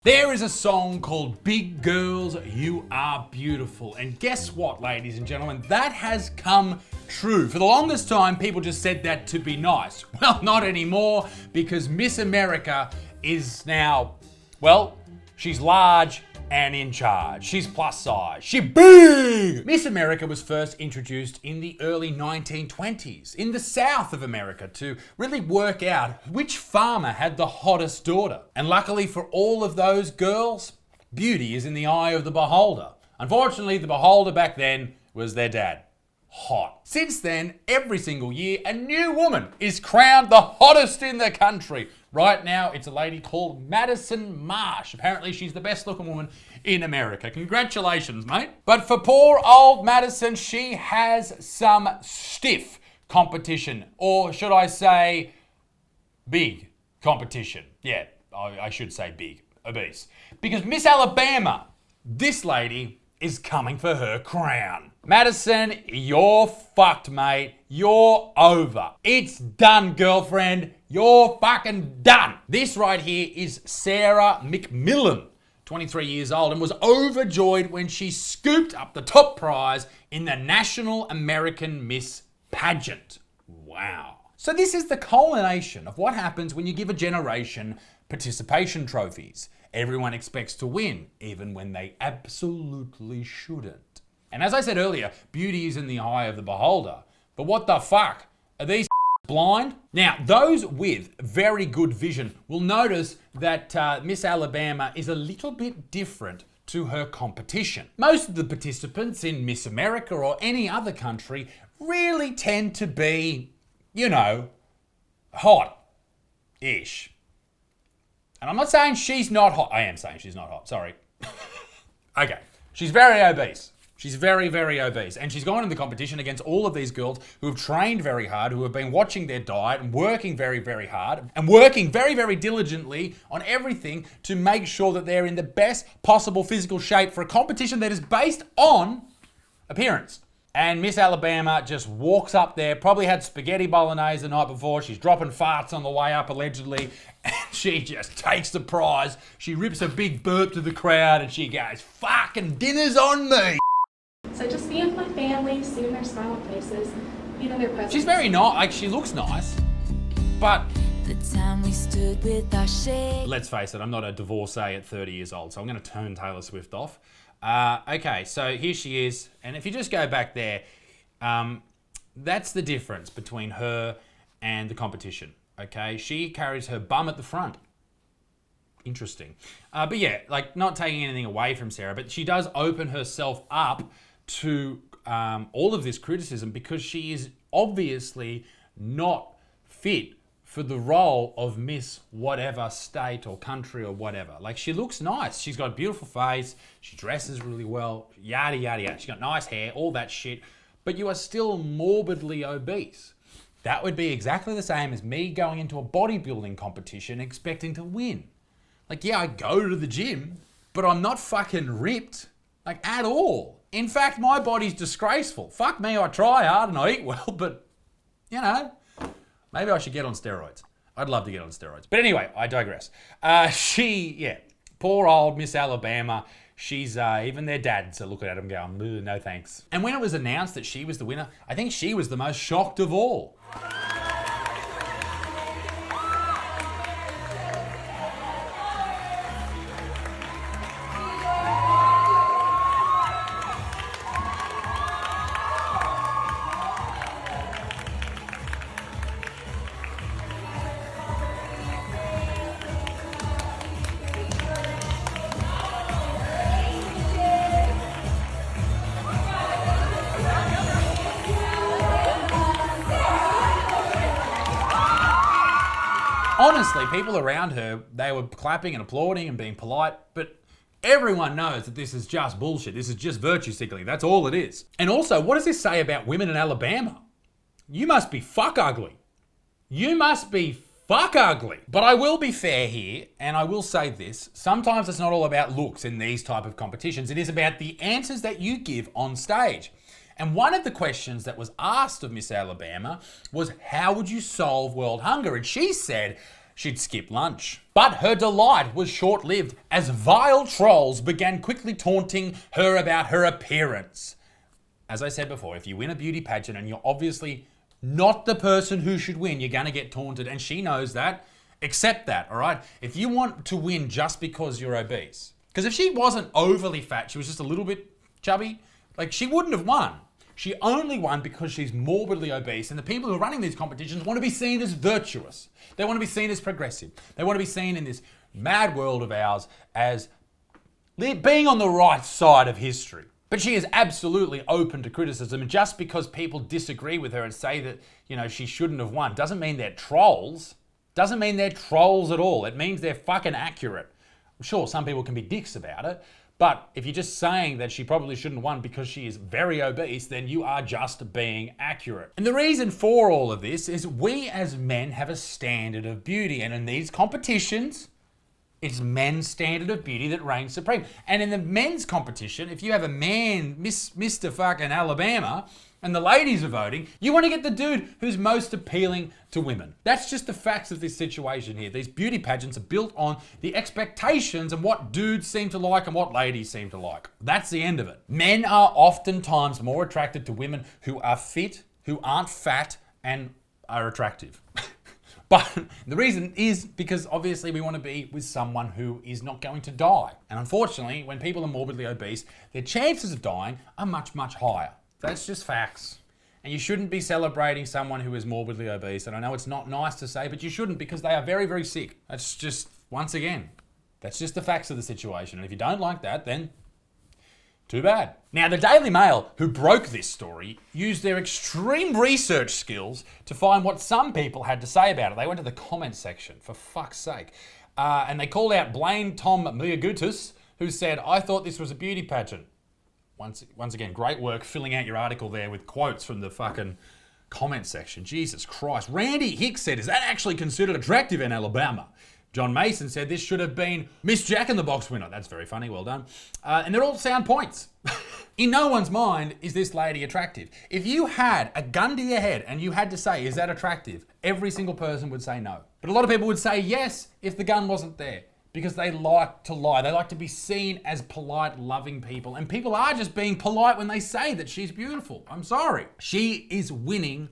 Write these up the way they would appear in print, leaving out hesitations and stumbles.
There is a song called Big Girls, You Are Beautiful. And guess what, ladies and gentlemen? That has come true. For the longest time, people just said that to be nice. Well, not anymore, because Miss America is now, well, she's large and in charge. She's plus size. She's big! Miss America was first introduced in the early 1920s in the south of America to really work out which farmer had the hottest daughter. And luckily for all of those girls, beauty is in the eye of the beholder. Unfortunately, the beholder back then was their dad. Hot. Since then, every single year, a new woman is crowned the hottest in the country. Right now, it's a lady called Madison Marsh. Apparently, she's the best looking woman in America. Congratulations, mate. But for poor old Madison, she has some stiff competition. Or should I say, big competition. Yeah, I should say big, obese. Because Miss Alabama, this lady, is coming for her crown. Madison, you're fucked, mate. You're over. It's done, girlfriend. You're fucking done. This right here is Sarah McMillan, 23 years old, and was overjoyed when she scooped up the top prize in the National American Miss Pageant. Wow. So this is the culmination of what happens when you give a generation participation trophies. Everyone expects to win, even when they absolutely shouldn't. And as I said earlier, beauty is in the eye of the beholder. But what the fuck? Are these blind? Now, those with very good vision will notice that Miss Alabama is a little bit different to her competition. Most of the participants in Miss America or any other country really tend to be, you know, hot-ish. And I'm not saying she's not hot. I am saying she's not hot, sorry. Okay, she's very obese. She's very, very obese. And she's gone in the competition against all of these girls who have trained very hard, who have been watching their diet and working very, very hard and working very, very diligently on everything to make sure that they're in the best possible physical shape for a competition that is based on appearance. And Miss Alabama just walks up there, probably had spaghetti bolognese the night before. She's dropping farts on the way up, allegedly. And she just takes the prize. She rips a big burp to the crowd and she goes, fucking dinner's on me. So just being with my family, seeing their smiling faces, feeling their presence. She's very nice, like she looks nice, but the time we stood with our shade. Let's face it, I'm not a divorcee at 30 years old, so I'm going to turn Taylor Swift off. Okay, so here she is, and if you just go back there, that's the difference between her and the competition, okay? She carries her bum at the front. Interesting. But yeah, like not taking anything away from Sarah, but she does open herself up to all of this criticism because she is obviously not fit for the role of Miss whatever state or country or whatever. Like, she looks nice. She's got a beautiful face. She dresses really well. Yada, yada, yada. She's got nice hair, all that shit. But you are still morbidly obese. That would be exactly the same as me going into a bodybuilding competition expecting to win. Like, yeah, I go to the gym, but I'm not fucking ripped. Like, at all. In fact, my body's disgraceful. Fuck me, I try hard and I eat well, but, you know, maybe I should get on steroids. I'd love to get on steroids. But anyway, I digress. Poor old Miss Alabama. She's, even their dads are looking at him going, no thanks. And when it was announced that she was the winner, I think she was the most shocked of all. Honestly, people around her, they were clapping and applauding and being polite, but everyone knows that this is just bullshit. This is just virtue signaling. That's all it is. And also, what does this say about women in Alabama? You must be fuck ugly. You must be fuck ugly. But I will be fair here, and I will say this. Sometimes it's not all about looks in these type of competitions. It is about the answers that you give on stage. And one of the questions that was asked of Miss Alabama was, how would you solve world hunger? And she said, she'd skip lunch. But her delight was short-lived as vile trolls began quickly taunting her about her appearance. As I said before, if you win a beauty pageant and you're obviously not the person who should win, you're going to get taunted, and she knows that. Accept that, all right? If you want to win just because you're obese, because if she wasn't overly fat, she was just a little bit chubby, like she wouldn't have won. She only won because she's morbidly obese, and the people who are running these competitions want to be seen as virtuous. They want to be seen as progressive. They want to be seen in this mad world of ours as being on the right side of history. But she is absolutely open to criticism, and just because people disagree with her and say that, you know, she shouldn't have won doesn't mean they're trolls. Doesn't mean they're trolls at all. It means they're fucking accurate. I'm sure some people can be dicks about it, but if you're just saying that she probably shouldn't have won because she is very obese, then you are just being accurate. And the reason for all of this is we as men have a standard of beauty, and in these competitions, it's men's standard of beauty that reigns supreme. And in the men's competition, if you have a man, Mr. fucking Alabama, and the ladies are voting, you want to get the dude who's most appealing to women. That's just the facts of this situation here. These beauty pageants are built on the expectations and what dudes seem to like and what ladies seem to like. That's the end of it. Men are oftentimes more attracted to women who are fit, who aren't fat, and are attractive. But the reason is because obviously we want to be with someone who is not going to die. And unfortunately, when people are morbidly obese, their chances of dying are much, much higher. That's just facts. And you shouldn't be celebrating someone who is morbidly obese. And I know it's not nice to say, but you shouldn't, because they are very, very sick. That's just, once again, that's just the facts of the situation. And if you don't like that, then too bad. Now, the Daily Mail, who broke this story, used their extreme research skills to find what some people had to say about it. They went to the comments section, for fuck's sake. And they called out Blaine Tom Miagutis, who said, "I thought this was a beauty pageant." Once again, great work filling out your article there with quotes from the fucking comment section. Jesus Christ. Randy Hicks said, "Is that actually considered attractive in Alabama?" John Mason said, "This should have been Miss Jack in the Box winner." That's very funny, well done. And they're all sound points. In no one's mind is this lady attractive. If you had a gun to your head and you had to say, is that attractive? Every single person would say no. But a lot of people would say yes if the gun wasn't there. Because they like to lie. They like to be seen as polite, loving people. And people are just being polite when they say that she's beautiful. I'm sorry. She is winning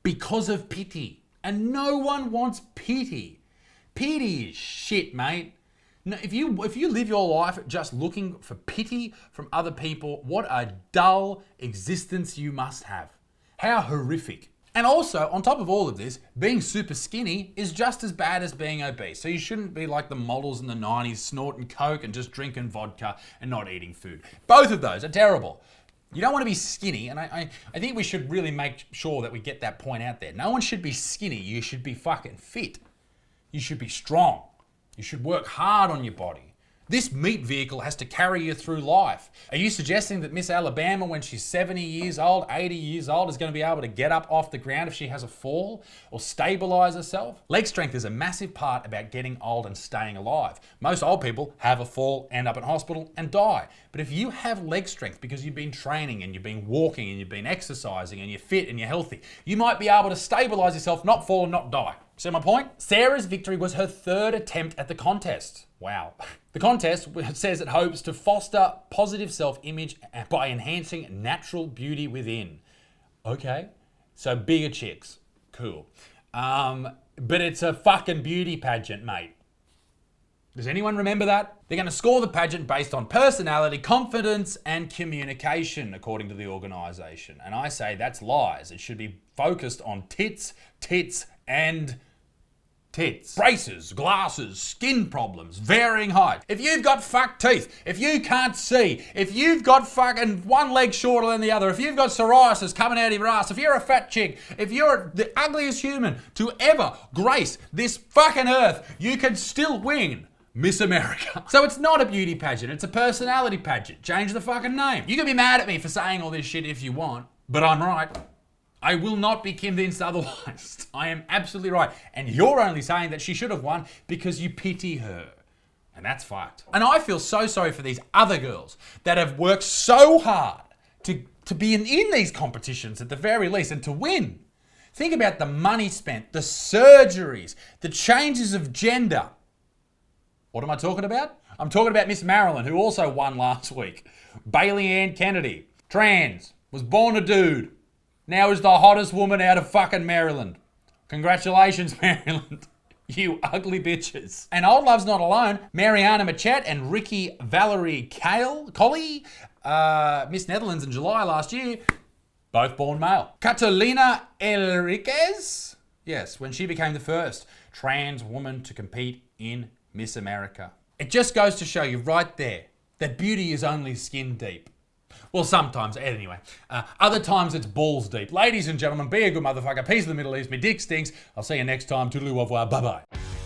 because of pity. And no one wants pity. Pity is shit, mate. No, if you live your life just looking for pity from other people, what a dull existence you must have. How horrific. And also, on top of all of this, being super skinny is just as bad as being obese. So you shouldn't be like the models in the 90s snorting coke and just drinking vodka and not eating food. Both of those are terrible. You don't want to be skinny, and I think we should really make sure that we get that point out there. No one should be skinny. You should be fucking fit. You should be strong. You should work hard on your body. This meat vehicle has to carry you through life. Are you suggesting that Miss Alabama, when she's 70 years old, 80 years old, is going to be able to get up off the ground if she has a fall or stabilize herself? Leg strength is a massive part about getting old and staying alive. Most old people have a fall, end up in hospital, and die. But if you have leg strength because you've been training and you've been walking and you've been exercising and you're fit and you're healthy, you might be able to stabilize yourself, not fall and not die. See my point? Sarah's victory was her third attempt at the contest. Wow. The contest says it hopes to foster positive self-image by enhancing natural beauty within. Okay, so bigger chicks. Cool. But it's a fucking beauty pageant, mate. Does anyone remember that? They're going to score the pageant based on personality, confidence, and communication, according to the organisation. And I say that's lies. It should be focused on tits, and tits. Braces, glasses, skin problems, varying height. If you've got fucked teeth, if you can't see, if you've got fucking one leg shorter than the other, if you've got psoriasis coming out of your ass, if you're a fat chick, if you're the ugliest human to ever grace this fucking earth, you can still win Miss America. So it's not a beauty pageant, it's a personality pageant. Change the fucking name. You can be mad at me for saying all this shit if you want, but I'm right. I will not be convinced otherwise. I am absolutely right. And you're only saying that she should have won because you pity her. And that's fucked. And I feel so sorry for these other girls that have worked so hard to be in these competitions at the very least and to win. Think about the money spent, the surgeries, the changes of gender. What am I talking about? I'm talking about Miss Maryland, who also won last week. Bailey Ann Kennedy, trans, was born a dude. Now is the hottest woman out of fucking Maryland. Congratulations, Maryland. You ugly bitches. And Old Love's not alone. Mariana Machet and Ricky Valerie Colley, Miss Netherlands in July last year, both born male. Catalina Enriquez, yes, when she became the first trans woman to compete in Miss America. It just goes to show you right there that beauty is only skin deep. Well, sometimes, anyway. Other times it's balls deep. Ladies and gentlemen, be a good motherfucker. Peace of the Middle East. Me dick stinks. I'll see you next time. Toodaloo, au revoir. Bye-bye.